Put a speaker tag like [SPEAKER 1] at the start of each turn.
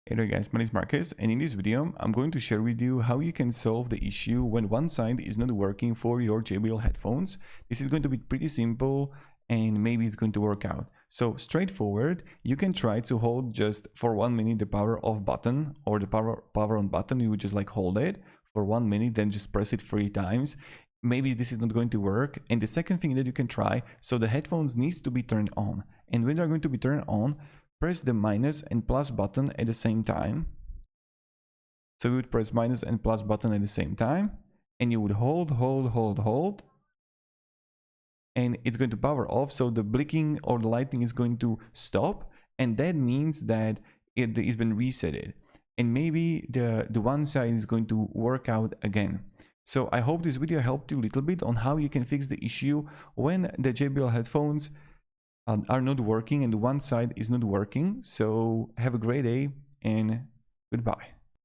[SPEAKER 1] Hey there guys, my name is Marcus, and in this video I'm going to share with you how you can solve the issue when one side is not working for your JBL headphones. This is going to be pretty simple and maybe it's going to work out. So straightforward, you can try to hold just for 1 minute the power off button or the power on button. You would just like hold it for 1 minute, then just press it 3 times. Maybe this is not going to work. And the second thing that you can try, so the headphones needs to be turned on, and when they're going to be turned on, press the minus and plus button at the same time. So you would press minus and plus button at the same time, and you would hold, and it's going to power off. So the blinking or the lighting is going to stop, and that means that it has been resetted, and maybe the one side is going to work out again. So I hope this video helped you a little bit on how you can fix the issue when the JBL headphones are not working and the one side is not working. So have a great day and goodbye.